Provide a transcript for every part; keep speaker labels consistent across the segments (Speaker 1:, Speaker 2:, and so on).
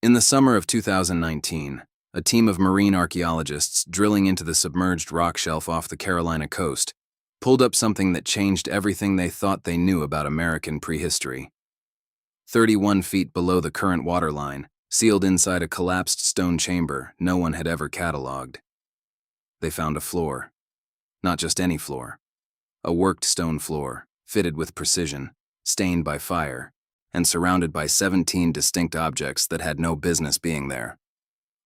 Speaker 1: In the summer of 2019, a team of marine archaeologists drilling into the submerged rock shelf off the Carolina coast pulled up something that changed everything they thought they knew about American prehistory. 31 feet below the current waterline, sealed inside a collapsed stone chamber no one had ever catalogued. They found a floor. Not just any floor. A worked stone floor, fitted with precision, stained by fire, and surrounded by 17 distinct objects that had no business being there.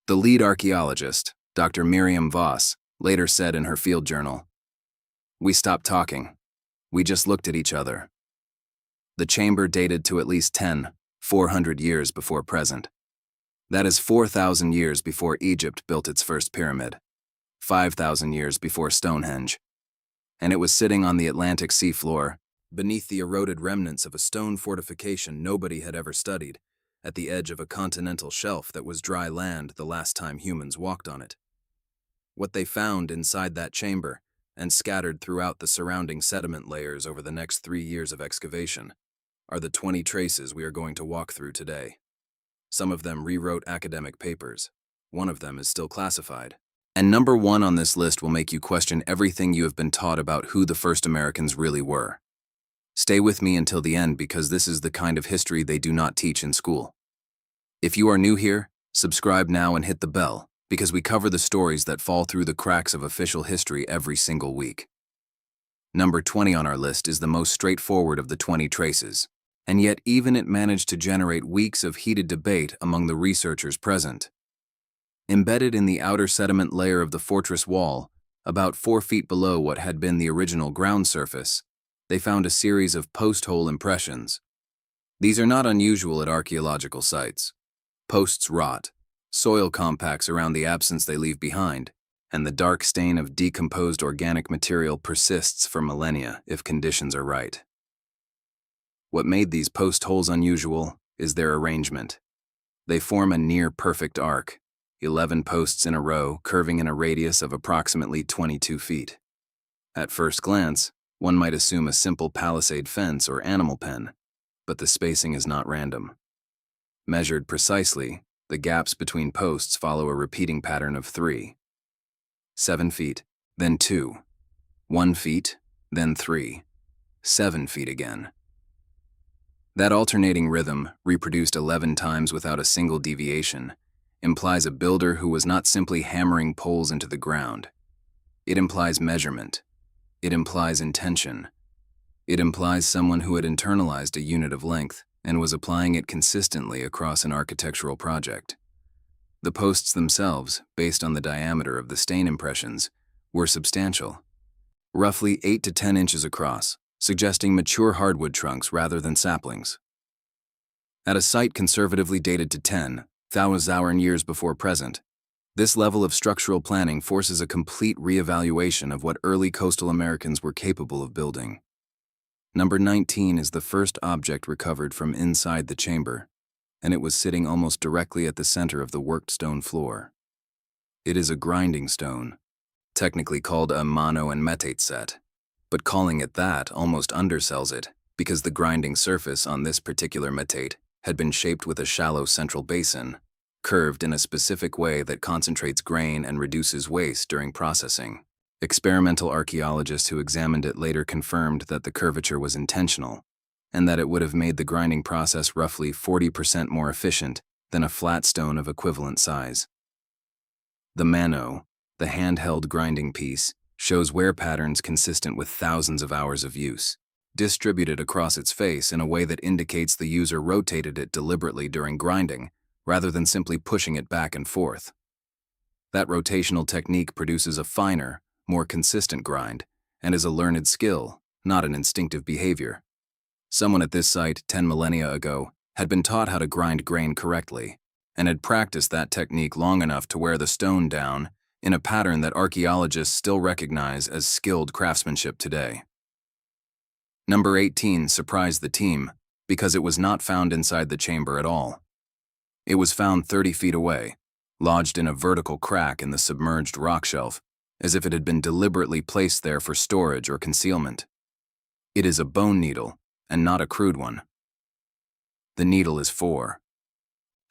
Speaker 1: The lead archaeologist, Dr. Miriam Voss, later said in her field journal, "We stopped talking. We just looked at each other." The chamber dated to at least 400 years before present. That is 4,000 years before Egypt built its first pyramid, 5,000 years before Stonehenge. And it was sitting on the Atlantic seafloor, beneath the eroded remnants of a stone fortification nobody had ever studied, at the edge of a continental shelf that was dry land the last time humans walked on it. What they found inside that chamber, and scattered throughout the surrounding sediment layers over the next 3 years of excavation, are the 20 traces we are going to walk through today. Some of them rewrote academic papers. One of them is still classified. And number 1 on this list will make you question everything you have been taught about who the first Americans really were. Stay with me until the end because this is the kind of history they do not teach in school. If you are new here, subscribe now and hit the bell, because we cover the stories that fall through the cracks of official history every single week. Number 20 on our list is the most straightforward of the 20 traces, and yet even it managed to generate weeks of heated debate among the researchers present. Embedded in the outer sediment layer of the fortress wall, about 4 feet below what had been the original ground surface, they found a series of post-hole impressions. These are not unusual at archaeological sites. Posts rot, soil compacts around the absence they leave behind, and the dark stain of decomposed organic material persists for millennia if conditions are right. What made these post holes unusual is their arrangement. They form a near-perfect arc, 11 posts in a row curving in a radius of approximately 22 feet. At first glance, one might assume a simple palisade fence or animal pen, but the spacing is not random. Measured precisely, the gaps between posts follow a repeating pattern of 3. 7 feet, then 2. 1 feet, then 3. 7 feet again. That alternating rhythm, reproduced 11 times without a single deviation, implies a builder who was not simply hammering poles into the ground. It implies measurement. It implies intention. It implies someone who had internalized a unit of length and was applying it consistently across an architectural project. The posts themselves, based on the diameter of the stain impressions, were substantial, roughly 8 to 10 inches across, suggesting mature hardwood trunks rather than saplings. At a site conservatively dated to 10,000 years before present, this level of structural planning forces a complete reevaluation of what early coastal Americans were capable of building. Number 19 is the first object recovered from inside the chamber, and it was sitting almost directly at the center of the worked stone floor. It is a grinding stone, technically called a mono and metate set, but calling it that almost undersells it because the grinding surface on this particular metate had been shaped with a shallow central basin, curved in a specific way that concentrates grain and reduces waste during processing. Experimental archaeologists who examined it later confirmed that the curvature was intentional, and that it would have made the grinding process roughly 40% more efficient than a flat stone of equivalent size. The mano, the handheld grinding piece, shows wear patterns consistent with thousands of hours of use, distributed across its face in a way that indicates the user rotated it deliberately during grinding, rather than simply pushing it back and forth. That rotational technique produces a finer, more consistent grind, and is a learned skill, not an instinctive behavior. Someone at this site 10 millennia ago had been taught how to grind grain correctly, and had practiced that technique long enough to wear the stone down in a pattern that archaeologists still recognize as skilled craftsmanship today. Number 18 surprised the team because it was not found inside the chamber at all. It was found 30 feet away, lodged in a vertical crack in the submerged rock shelf, as if it had been deliberately placed there for storage or concealment. It is a bone needle, and not a crude one. The needle is 4.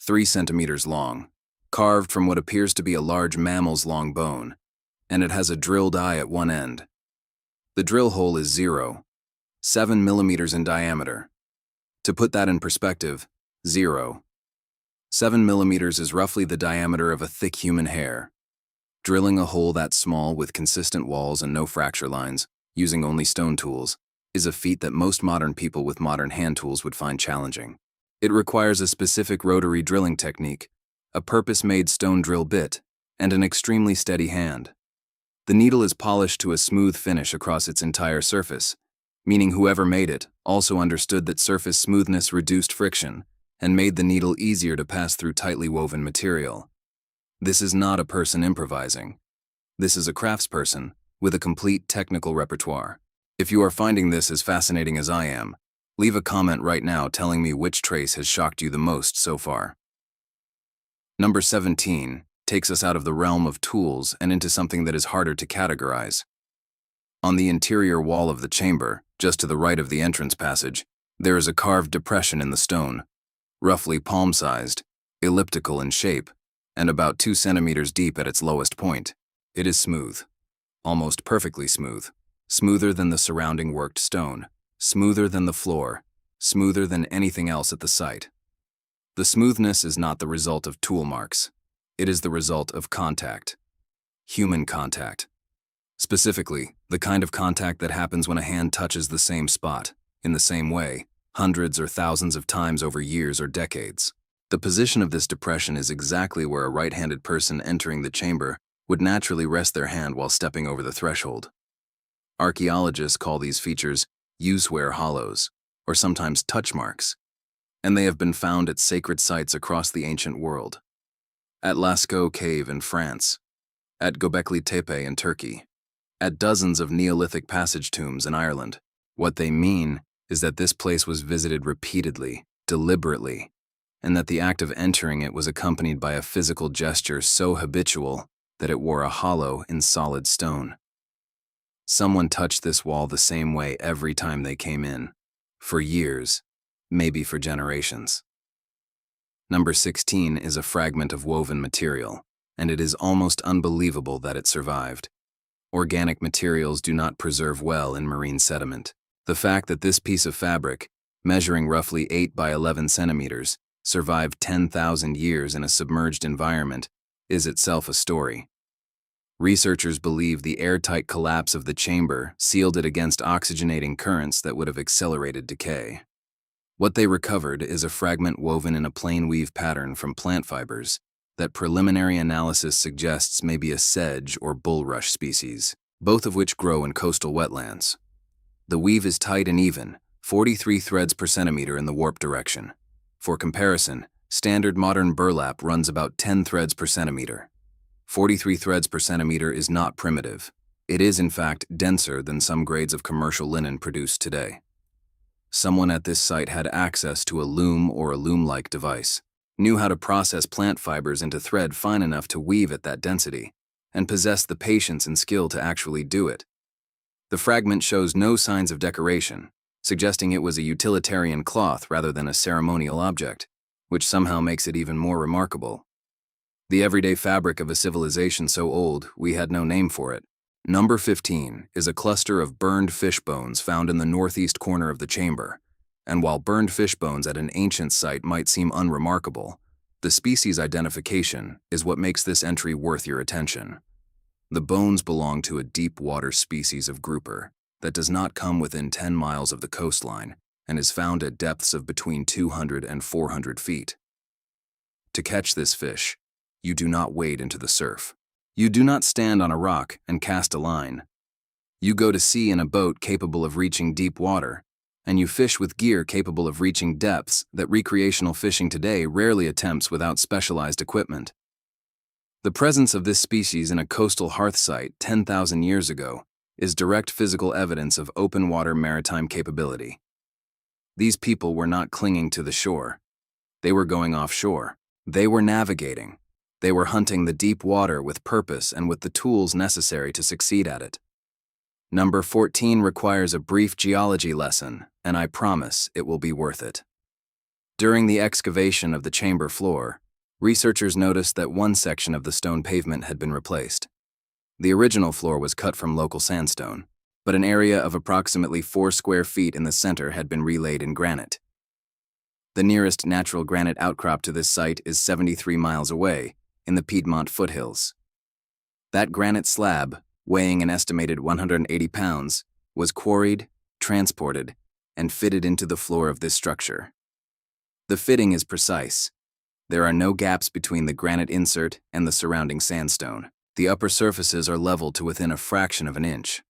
Speaker 1: 3 centimeters long, carved from what appears to be a large mammal's long bone, and it has a drilled eye at one end. The drill hole is 0.7 millimeters in diameter. To put that in perspective, 0.7 millimeters is roughly the diameter of a thick human hair. Drilling a hole that small with consistent walls and no fracture lines, using only stone tools, is a feat that most modern people with modern hand tools would find challenging. It requires a specific rotary drilling technique, a purpose-made stone drill bit, and an extremely steady hand. The needle is polished to a smooth finish across its entire surface, meaning whoever made it also understood that surface smoothness reduced friction and made the needle easier to pass through tightly woven material. This is not a person improvising. This is a craftsperson with a complete technical repertoire. If you are finding this as fascinating as I am, leave a comment right now telling me which trace has shocked you the most so far. Number 17 takes us out of the realm of tools and into something that is harder to categorize. On the interior wall of the chamber, just to the right of the entrance passage, there is a carved depression in the stone, roughly palm-sized, elliptical in shape, and about 2 centimeters deep at its lowest point. It is smooth, almost perfectly smooth, smoother than the surrounding worked stone, smoother than the floor, smoother than anything else at the site. The smoothness is not the result of tool marks. It is the result of contact. Human contact. Specifically, the kind of contact that happens when a hand touches the same spot, in the same way, hundreds or thousands of times over years or decades. The position of this depression is exactly where a right-handed person entering the chamber would naturally rest their hand while stepping over the threshold. Archaeologists call these features use-wear hollows, or sometimes touch marks, and they have been found at sacred sites across the ancient world. At Lascaux Cave in France, at Göbekli Tepe in Turkey, at dozens of Neolithic passage tombs in Ireland. What they mean is that this place was visited repeatedly, deliberately, and that the act of entering it was accompanied by a physical gesture so habitual that it wore a hollow in solid stone. Someone touched this wall the same way every time they came in, for years, maybe for generations. Number 16 is a fragment of woven material, and it is almost unbelievable that it survived. Organic materials do not preserve well in marine sediment. The fact that this piece of fabric, measuring roughly 8 by 11 centimeters, survived 10,000 years in a submerged environment is itself a story. Researchers believe the airtight collapse of the chamber sealed it against oxygenating currents that would have accelerated decay. What they recovered is a fragment woven in a plain weave pattern from plant fibers that preliminary analysis suggests may be a sedge or bulrush species, both of which grow in coastal wetlands. The weave is tight and even, 43 threads per centimeter in the warp direction. For comparison, standard modern burlap runs about 10 threads per centimeter. 43 threads per centimeter is not primitive. It is, in fact, denser than some grades of commercial linen produced today. Someone at this site had access to a loom or a loom-like device, knew how to process plant fibers into thread fine enough to weave at that density, and possessed the patience and skill to actually do it. The fragment shows no signs of decoration, suggesting it was a utilitarian cloth rather than a ceremonial object, which somehow makes it even more remarkable. The everyday fabric of a civilization so old we had no name for it. Number 15 is a cluster of burned fish bones found in the northeast corner of the chamber, and while burned fish bones at an ancient site might seem unremarkable, the species identification is what makes this entry worth your attention. The bones belong to a deep-water species of grouper that does not come within 10 miles of the coastline and is found at depths of between 200 and 400 feet. To catch this fish, you do not wade into the surf. You do not stand on a rock and cast a line. You go to sea in a boat capable of reaching deep water, and you fish with gear capable of reaching depths that recreational fishing today rarely attempts without specialized equipment. The presence of this species in a coastal hearth site 10,000 years ago is direct physical evidence of open-water maritime capability. These people were not clinging to the shore. They were going offshore. They were navigating. They were hunting the deep water with purpose and with the tools necessary to succeed at it. Number 14 requires a brief geology lesson, and I promise it will be worth it. During the excavation of the chamber floor, researchers noticed that one section of the stone pavement had been replaced. The original floor was cut from local sandstone, but an area of approximately 4 square feet in the center had been relaid in granite. The nearest natural granite outcrop to this site is 73 miles away, in the Piedmont foothills. That granite slab, weighing an estimated 180 pounds, was quarried, transported, and fitted into the floor of this structure. The fitting is precise. There are no gaps between the granite insert and the surrounding sandstone. The upper surfaces are leveled to within a fraction of an inch.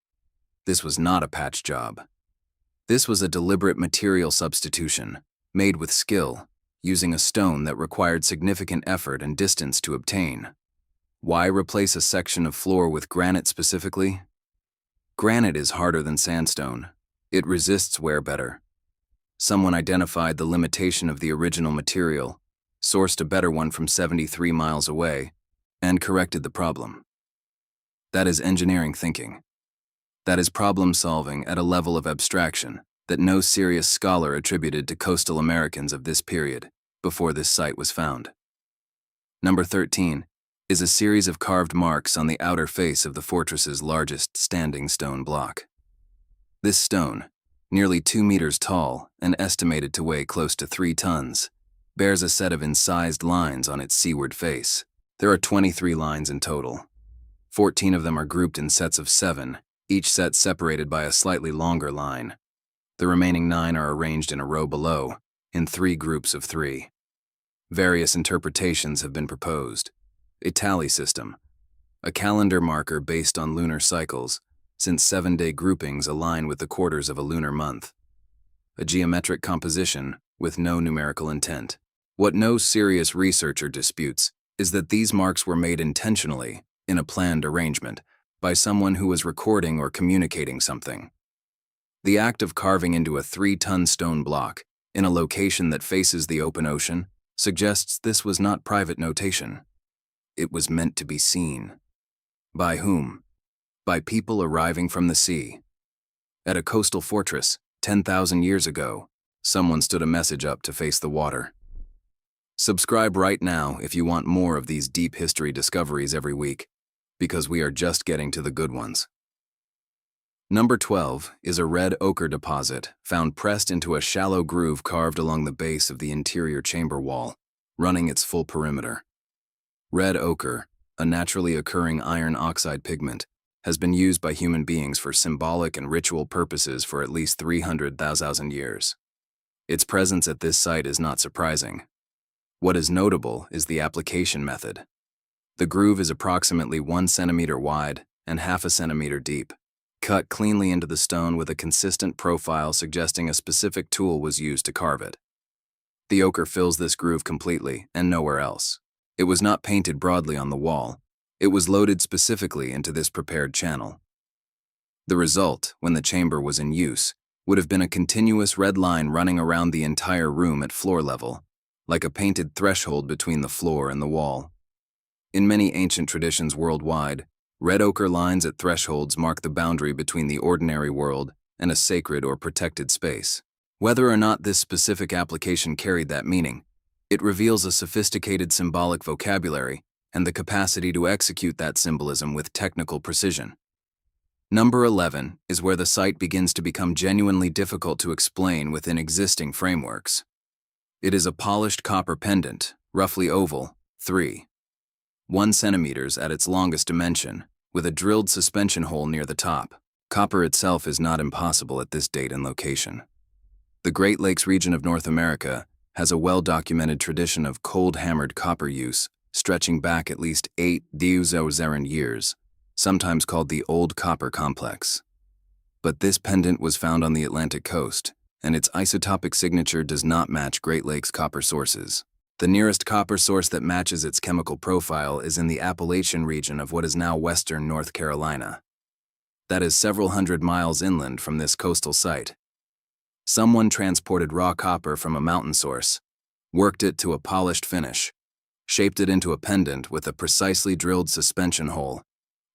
Speaker 1: This was not a patch job. This was a deliberate material substitution, made with skill, using a stone that required significant effort and distance to obtain. Why replace a section of floor with granite specifically? Granite is harder than sandstone. It resists wear better. Someone identified the limitation of the original material, sourced a better one from 73 miles away, and corrected the problem. That is engineering thinking. That is problem solving at a level of abstraction that no serious scholar attributed to coastal Americans of this period, before this site was found. Number 13 is a series of carved marks on the outer face of the fortress's largest standing stone block. This stone, nearly 2 meters tall and estimated to weigh close to 3 tons, bears a set of incised lines on its seaward face. There are 23 lines in total. 14 of them are grouped in sets of 7, each set separated by a slightly longer line. The remaining 9 are arranged in a row below, in 3 groups of 3. Various interpretations have been proposed. A tally system, a calendar marker based on lunar cycles, since 7-day groupings align with the quarters of a lunar month. A geometric composition with no numerical intent. What no serious researcher disputes is that these marks were made intentionally, in a planned arrangement, by someone who was recording or communicating something. The act of carving into a 3-ton stone block, in a location that faces the open ocean, suggests this was not private notation. It was meant to be seen. By whom? By people arriving from the sea. At a coastal fortress, 10,000 years ago, someone stood a message up to face the water. Subscribe right now if you want more of these deep history discoveries every week, because we are just getting to the good ones. Number 12 is a red ochre deposit found pressed into a shallow groove carved along the base of the interior chamber wall, running its full perimeter. Red ochre, a naturally occurring iron oxide pigment, has been used by human beings for symbolic and ritual purposes for at least 300,000 years. Its presence at this site is not surprising. What is notable is the application method. The groove is approximately 1 centimeter wide and half a centimeter deep, cut cleanly into the stone with a consistent profile suggesting a specific tool was used to carve it. The ochre fills this groove completely and nowhere else. It was not painted broadly on the wall. It was loaded specifically into this prepared channel. The result, when the chamber was in use, would have been a continuous red line running around the entire room at floor level, like a painted threshold between the floor and the wall. In many ancient traditions worldwide, red ochre lines at thresholds mark the boundary between the ordinary world and a sacred or protected space. Whether or not this specific application carried that meaning, it reveals a sophisticated symbolic vocabulary and the capacity to execute that symbolism with technical precision. Number 11 is where the site begins to become genuinely difficult to explain within existing frameworks. It is a polished copper pendant, roughly oval, 3.1 centimeters at its longest dimension, with a drilled suspension hole near the top. Copper itself is not impossible at this date and location. The Great Lakes region of North America has a well-documented tradition of cold-hammered copper use, stretching back at least 8,000 years, sometimes called the Old Copper Complex. But this pendant was found on the Atlantic coast, and its isotopic signature does not match Great Lakes copper sources. The nearest copper source that matches its chemical profile is in the Appalachian region of what is now western North Carolina. That is several hundred miles inland from this coastal site. Someone transported raw copper from a mountain source, worked it to a polished finish, shaped it into a pendant with a precisely drilled suspension hole,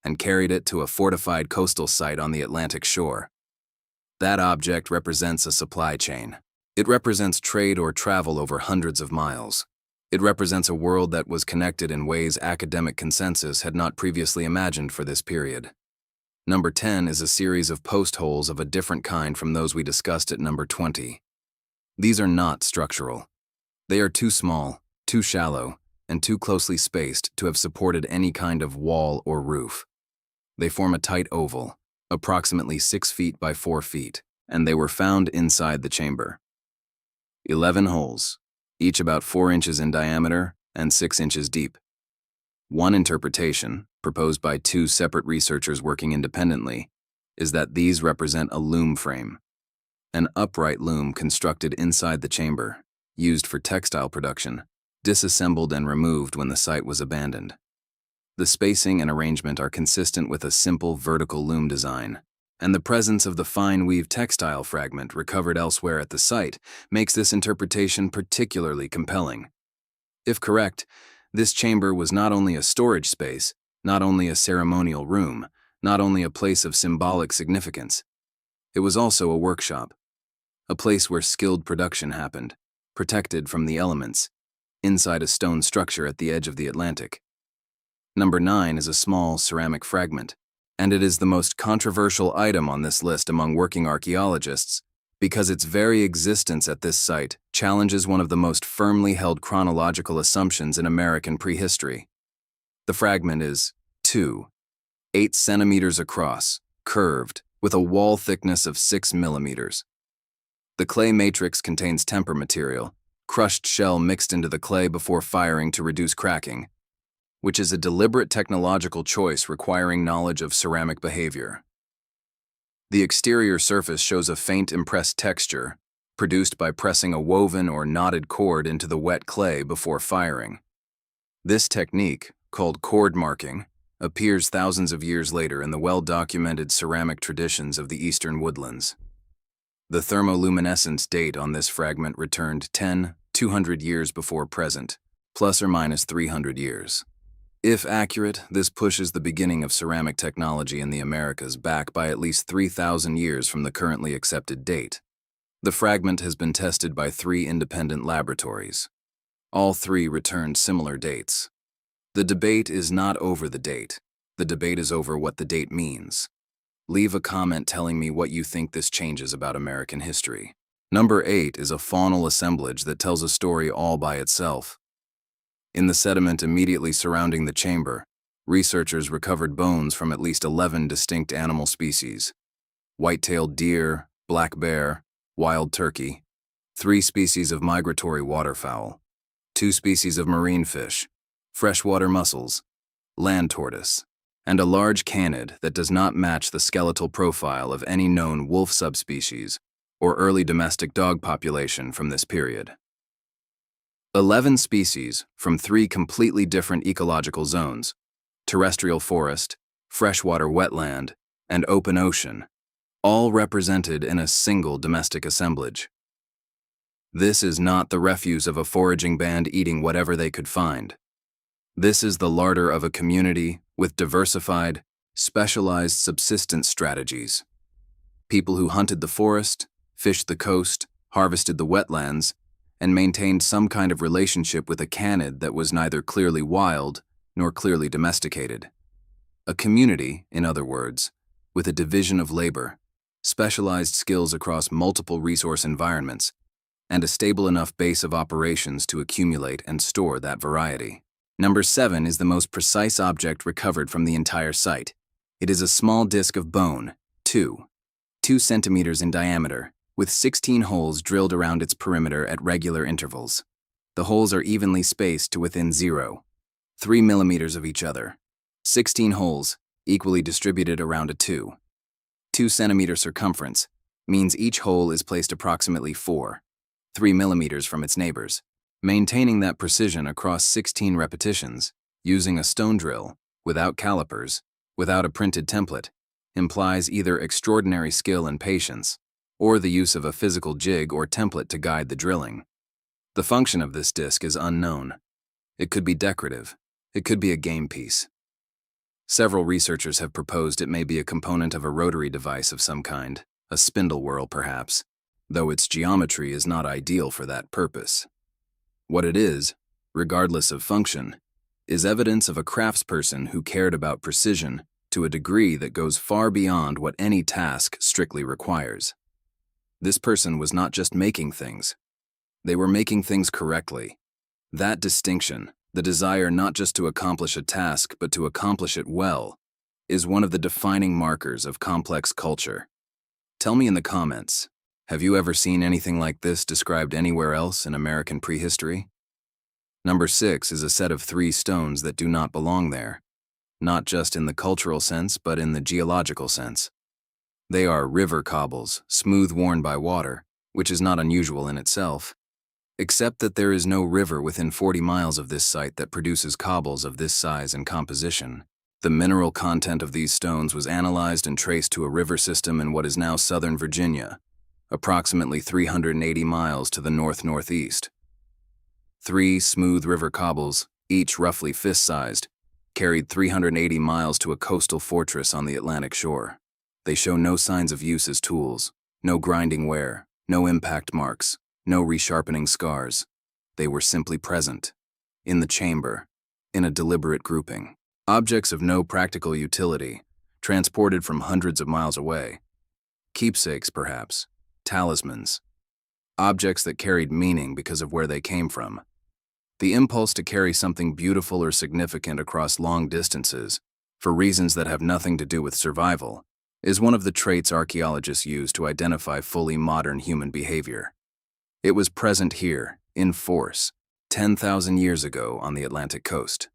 Speaker 1: and carried it to a fortified coastal site on the Atlantic shore. That object represents a supply chain, It represents trade or travel over hundreds of miles. It represents a world that was connected in ways academic consensus had not previously imagined for this period. Number 10 is a series of post holes of a different kind from those we discussed at number 20. These are not structural. They are too small, too shallow, and too closely spaced to have supported any kind of wall or roof. They form a tight oval, approximately 6 feet by 4 feet, and they were found inside the chamber. 11 holes, each about 4 inches in diameter and 6 inches deep. One interpretation, proposed by 2 separate researchers working independently, is that these represent a loom frame, an upright loom constructed inside the chamber, used for textile production, disassembled and removed when the site was abandoned. The spacing and arrangement are consistent with a simple vertical loom design, and the presence of the fine weave textile fragment recovered elsewhere at the site makes this interpretation particularly compelling. If correct, this chamber was not only a storage space, not only a ceremonial room, not only a place of symbolic significance. It was also a workshop, a place where skilled production happened, protected from the elements, inside a stone structure at the edge of the Atlantic. Number 9 is a small ceramic fragment, and it is the most controversial item on this list among working archaeologists because its very existence at this site challenges one of the most firmly held chronological assumptions in American prehistory. The fragment is 8 centimeters across, curved, with a wall thickness of 6 millimeters. The clay matrix contains temper material, crushed shell mixed into the clay before firing to reduce cracking, which is a deliberate technological choice requiring knowledge of ceramic behavior. The exterior surface shows a faint impressed texture, produced by pressing a woven or knotted cord into the wet clay before firing. This technique, called cord marking, appears thousands of years later in the well-documented ceramic traditions of the eastern woodlands. The thermoluminescence date on this fragment returned 200 years before present, plus or minus 300 years. If accurate, this pushes the beginning of ceramic technology in the Americas back by at least 3,000 years from the currently accepted date. The fragment has been tested by 3 independent laboratories. All 3 returned similar dates. The debate is not over the date. The debate is over what the date means. Leave a comment telling me what you think this changes about American history. Number 8 is a faunal assemblage that tells a story all by itself. In the sediment immediately surrounding the chamber, researchers recovered bones from at least 11 distinct animal species: white-tailed deer, black bear, wild turkey, 3 species of migratory waterfowl, 2 species of marine fish, freshwater mussels, land tortoise, and a large canid that does not match the skeletal profile of any known wolf subspecies or early domestic dog population from this period. 11 species from 3 completely different ecological zones: terrestrial forest, freshwater wetland, and open ocean, all represented in a single domestic assemblage. This is not the refuse of a foraging band eating whatever they could find. This is the larder of a community with diversified, specialized subsistence strategies. People who hunted the forest, fished the coast, harvested the wetlands, and maintained some kind of relationship with a canid that was neither clearly wild nor clearly domesticated. A community, in other words, with a division of labor, specialized skills across multiple resource environments, and a stable enough base of operations to accumulate and store that variety. Number 7 is the most precise object recovered from the entire site. It is a small disc of bone, 2 centimeters in diameter, with 16 holes drilled around its perimeter at regular intervals. The holes are evenly spaced to within 0.3 millimeters of each other. 16 holes, equally distributed around a 2 centimeter circumference, means each hole is placed approximately 3 millimeters from its neighbors. Maintaining that precision across 16 repetitions, using a stone drill, without calipers, without a printed template, implies either extraordinary skill and patience, or the use of a physical jig or template to guide the drilling. The function of this disc is unknown. It could be decorative. It could be a game piece. Several researchers have proposed it may be a component of a rotary device of some kind, a spindle whorl perhaps. though its geometry is not ideal for that purpose. What it is, regardless of function, is evidence of a craftsperson who cared about precision to a degree that goes far beyond what any task strictly requires. This person was not just making things. They were making things correctly. That distinction, the desire not just to accomplish a task but to accomplish it well, is one of the defining markers of complex culture. Tell me in the comments, have you ever seen anything like this described anywhere else in American prehistory? Number 6 is a set of 3 stones that do not belong there, not just in the cultural sense but in the geological sense. They are river cobbles, smooth worn by water, which is not unusual in itself, except that there is no river within 40 miles of this site that produces cobbles of this size and composition. The mineral content of these stones was analyzed and traced to a river system in what is now southern Virginia, approximately 380 miles to the north-northeast. 3 smooth river cobbles, each roughly fist-sized, carried 380 miles to a coastal fortress on the Atlantic shore. They show no signs of use as tools, no grinding wear, no impact marks, no resharpening scars. They were simply present, in the chamber, in a deliberate grouping. Objects of no practical utility, transported from hundreds of miles away. Keepsakes, perhaps, talismans. Objects that carried meaning because of where they came from. The impulse to carry something beautiful or significant across long distances, for reasons that have nothing to do with survival, is one of the traits archaeologists use to identify fully modern human behavior. It was present here, in force, 10,000 years ago on the Atlantic coast.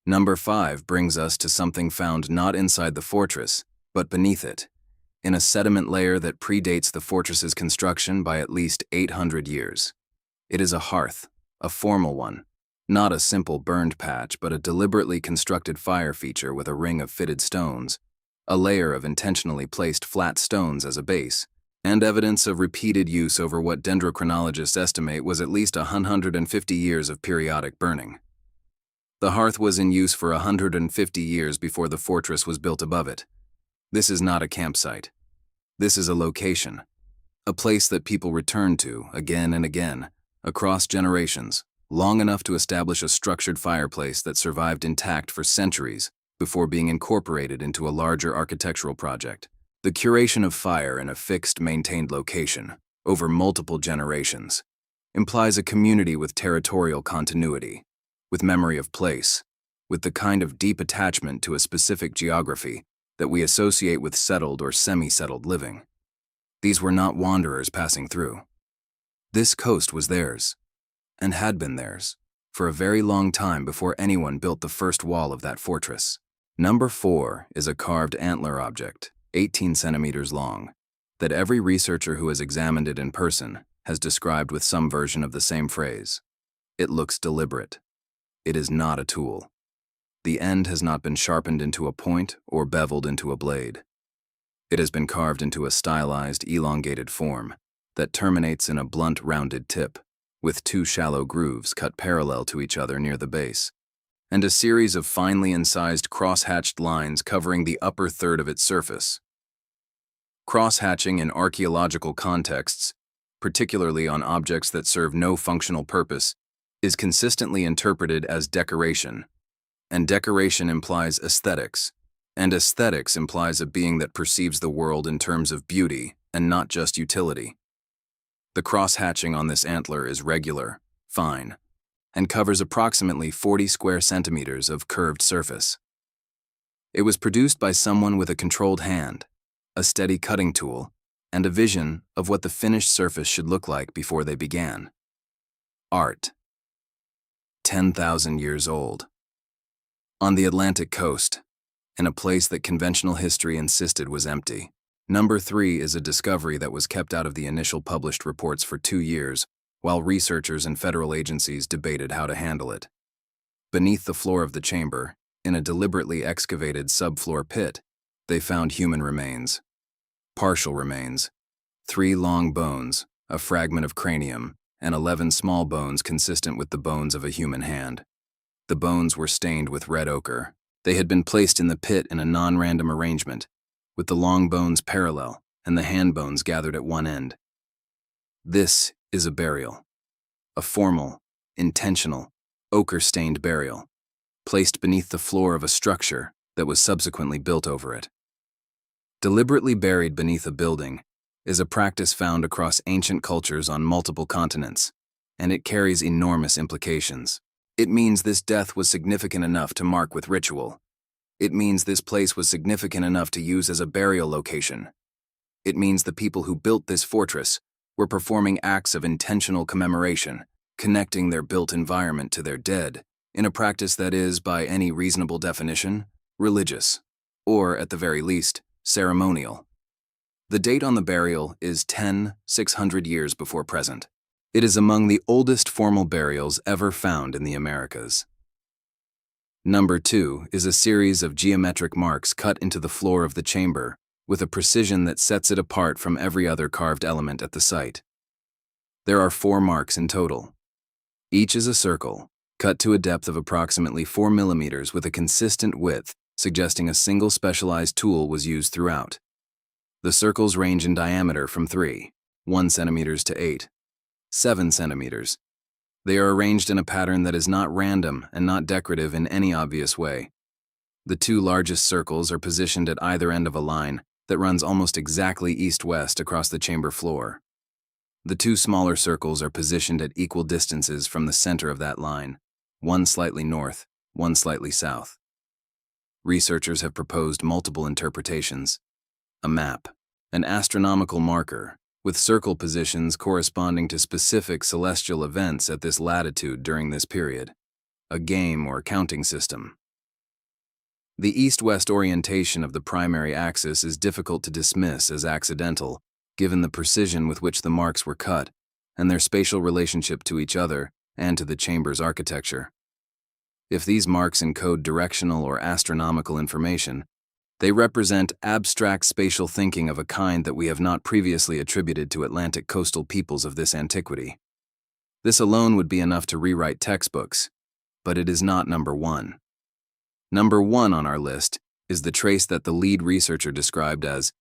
Speaker 1: Number 5 brings us to something found not inside the fortress, but beneath it, in a sediment layer that predates the fortress's construction by at least 800 years. It is a hearth, a formal one, not a simple burned patch, but a deliberately constructed fire feature with a ring of fitted stones, a layer of intentionally placed flat stones as a base, and evidence of repeated use over what dendrochronologists estimate was at least 150 years of periodic burning. The hearth was in use for 150 years before the fortress was built above it. This is not a campsite. This is a location, a place that people return to again and again, across generations, long enough to establish a structured fireplace that survived intact for centuries before being incorporated into a larger architectural project. The curation of fire in a fixed, maintained location, over multiple generations, implies a community with territorial continuity, with memory of place, with the kind of deep attachment to a specific geography that we associate with settled or semi-settled living. These were not wanderers passing through. This coast was theirs, and had been theirs, for a very long time before anyone built the first wall of that fortress. Number 4 is a carved antler object, 18 centimeters long, that every researcher who has examined it in person has described with some version of the same phrase. It looks deliberate. It is not a tool. The end has not been sharpened into a point or beveled into a blade. It has been carved into a stylized, elongated form that terminates in a blunt, rounded tip, with 2 shallow grooves cut parallel to each other near the base, and a series of finely incised cross-hatched lines covering the upper third of its surface. Cross-hatching in archaeological contexts, particularly on objects that serve no functional purpose, is consistently interpreted as decoration, and decoration implies aesthetics, and aesthetics implies a being that perceives the world in terms of beauty and not just utility. The cross-hatching on this antler is regular, fine, and covers approximately 40 square centimeters of curved surface. It was produced by someone with a controlled hand, a steady cutting tool, and a vision of what the finished surface should look like before they began. Art. 10,000 years old. On the Atlantic coast, in a place that conventional history insisted was empty. Number 3 is a discovery that was kept out of the initial published reports for 2 years, while researchers and federal agencies debated how to handle it. Beneath the floor of the chamber, in a deliberately excavated subfloor pit, they found human remains. Partial remains. 3 long bones, a fragment of cranium, and 11 small bones consistent with the bones of a human hand. The bones were stained with red ochre. They had been placed in the pit in a non-random arrangement, with the long bones parallel and the hand bones gathered at one end. This is a burial. A formal, intentional, ochre-stained burial, placed beneath the floor of a structure that was subsequently built over it. Deliberately buried beneath a building is a practice found across ancient cultures on multiple continents, and it carries enormous implications. It means this death was significant enough to mark with ritual. It means this place was significant enough to use as a burial location. It means the people who built this fortress were performing acts of intentional commemoration, connecting their built environment to their dead, in a practice that is, by any reasonable definition, religious, or, at the very least, ceremonial. The date on the burial is 600 years before present. It is among the oldest formal burials ever found in the Americas. Number 2 is a series of geometric marks cut into the floor of the chamber with a precision that sets it apart from every other carved element at the site. There are 4 marks in total. Each is a circle, cut to a depth of approximately 4 millimeters with a consistent width, suggesting a single specialized tool was used throughout. The circles range in diameter from 1 centimeters to 7 centimeters. They are arranged in a pattern that is not random and not decorative in any obvious way. The 2 largest circles are positioned at either end of a line that runs almost exactly east-west across the chamber floor. The 2 smaller circles are positioned at equal distances from the center of that line, one slightly north, one slightly south. Researchers have proposed multiple interpretations: a map, an astronomical marker, with circle positions corresponding to specific celestial events at this latitude during this period, a game or counting system. The east-west orientation of the primary axis is difficult to dismiss as accidental, given the precision with which the marks were cut and their spatial relationship to each other and to the chamber's architecture. If these marks encode directional or astronomical information, they represent abstract spatial thinking of a kind that we have not previously attributed to Atlantic coastal peoples of this antiquity. This alone would be enough to rewrite textbooks, but it is not number 1. Number 1 on our list is the trace that the lead researcher described as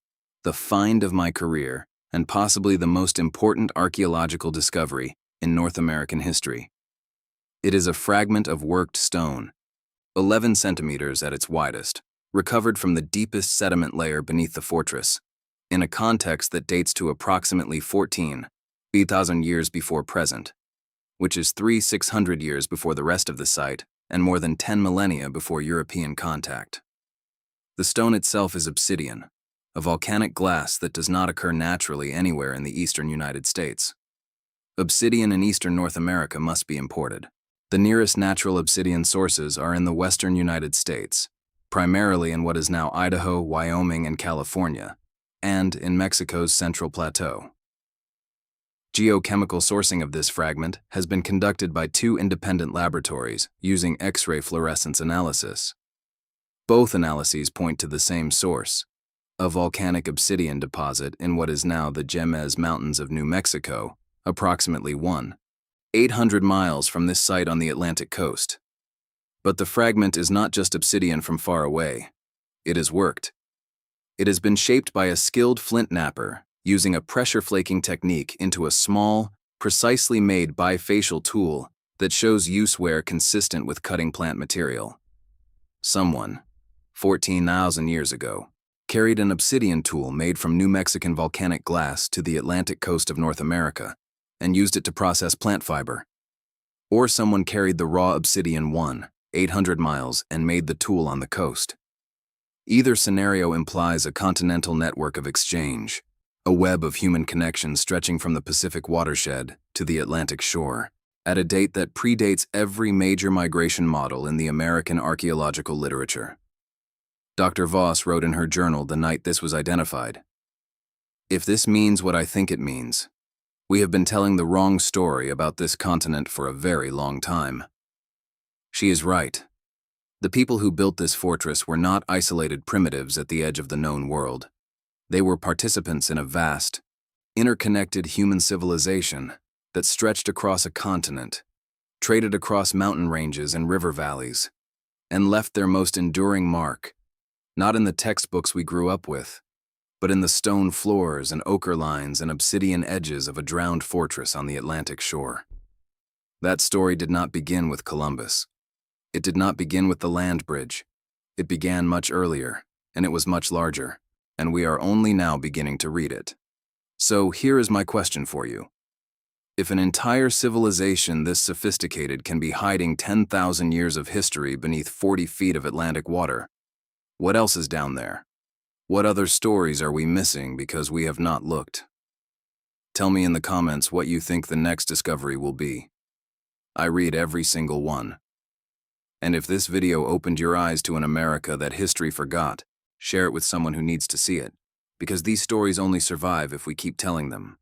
Speaker 1: the find of my career and possibly the most important archaeological discovery in North American history. It is a fragment of worked stone, 11 centimeters at its widest, recovered from the deepest sediment layer beneath the fortress, in a context that dates to approximately 14,000 years before present, which is 600 years before the rest of the site and more than 10 millennia before European contact. The stone itself is obsidian, a volcanic glass that does not occur naturally anywhere in the eastern United States. Obsidian in eastern North America must be imported. The nearest natural obsidian sources are in the western United States, primarily in what is now Idaho, Wyoming, and California, and in Mexico's Central Plateau. Geochemical sourcing of this fragment has been conducted by 2 independent laboratories using X-ray fluorescence analysis. Both analyses point to the same source, a volcanic obsidian deposit in what is now the Jemez Mountains of New Mexico, approximately 800 miles from this site on the Atlantic coast. But the fragment is not just obsidian from far away. It is worked. It has been shaped by a skilled flint napper using a pressure flaking technique into a small, precisely made bifacial tool that shows use wear consistent with cutting plant material. Someone, 14,000 years ago, carried an obsidian tool made from New Mexican volcanic glass to the Atlantic coast of North America and used it to process plant fiber. Or someone carried the raw obsidian 800 miles and made the tool on the coast. Either scenario implies a continental network of exchange, a web of human connections stretching from the Pacific watershed to the Atlantic shore, at a date that predates every major migration model in the American archaeological literature. Dr. Voss wrote in her journal the night this was identified, "If this means what I think it means, we have been telling the wrong story about this continent for a very long time." She is right. The people who built this fortress were not isolated primitives at the edge of the known world. They were participants in a vast, interconnected human civilization that stretched across a continent, traded across mountain ranges and river valleys, and left their most enduring mark, not in the textbooks we grew up with, but in the stone floors and ochre lines and obsidian edges of a drowned fortress on the Atlantic shore. That story did not begin with Columbus. It did not begin with the land bridge. It began much earlier, and it was much larger, and we are only now beginning to read it. So here is my question for you. If an entire civilization this sophisticated can be hiding 10,000 years of history beneath 40 feet of Atlantic water, what else is down there? What other stories are we missing because we have not looked? Tell me in the comments what you think the next discovery will be. I read every single one. And if this video opened your eyes to an America that history forgot, share it with someone who needs to see it, because these stories only survive if we keep telling them.